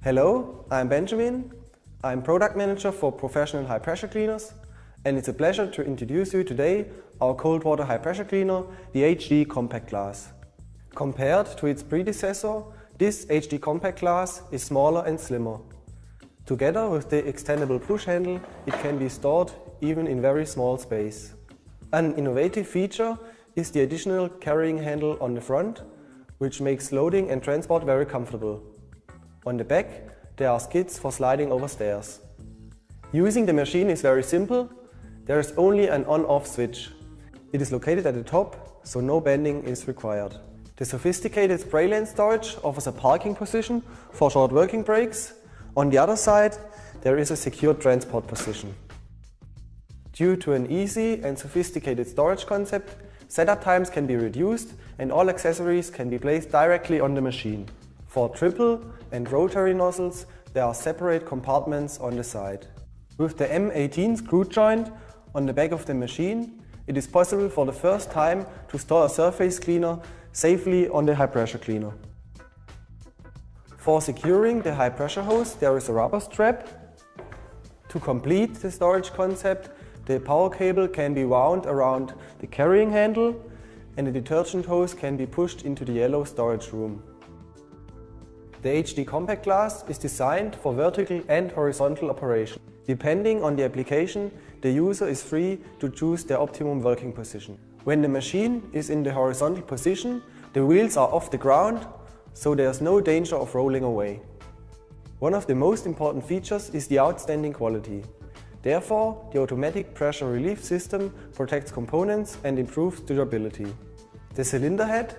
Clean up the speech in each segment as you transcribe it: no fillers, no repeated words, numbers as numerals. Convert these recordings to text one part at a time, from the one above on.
Hello, I'm Benjamin. I'm Product Manager for Professional High Pressure Cleaners, and it's a pleasure to introduce you today our cold water high pressure cleaner, the HD Compact Class. Compared to its predecessor, this HD Compact Class is smaller and slimmer. Together with the extendable push handle, it can be stored even in very small space. An innovative feature is the additional carrying handle on the front, which makes loading and transport very comfortable. On the back, there are skids for sliding over stairs. Using the machine is very simple. There is only an on-off switch. It is located at the top, so no bending is required. The sophisticated spray lane storage offers a parking position for short working breaks. On the other side, there is a secure transport position. Due to an easy and sophisticated storage concept, setup times can be reduced and all accessories can be placed directly on the machine. For triple and rotary nozzles, there are separate compartments on the side. With the M18 screw joint on the back of the machine, it is possible for the first time to store a surface cleaner safely on the high pressure cleaner. For securing the high pressure hose, there is a rubber strap. To complete the storage concept, the power cable can be wound around the carrying handle and the detergent hose can be pushed into the yellow storage room. The HD Compact Class is designed for vertical and horizontal operation. Depending on the application, the user is free to choose their optimum working position. When the machine is in the horizontal position, the wheels are off the ground, so there is no danger of rolling away. One of the most important features is the outstanding quality. Therefore, the automatic pressure relief system protects components and improves durability. The cylinder head,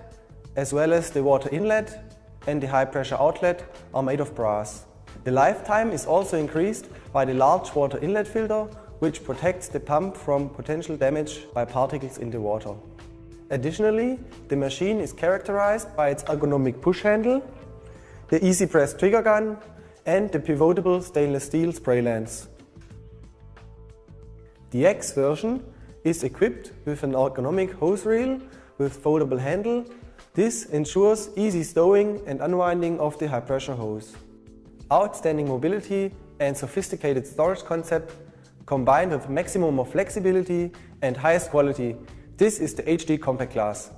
as well as the water inlet and the high pressure outlet, are made of brass. The lifetime is also increased by the large water inlet filter, which protects the pump from potential damage by particles in the water. Additionally, the machine is characterized by its ergonomic push handle, the easy press trigger gun and the pivotable stainless steel spray lance. The X version is equipped with an ergonomic hose reel with foldable handle. This ensures easy stowing and unwinding of the high pressure hose. Outstanding mobility and sophisticated storage concept combined with maximum of flexibility and highest quality. This is the HD Compact Class.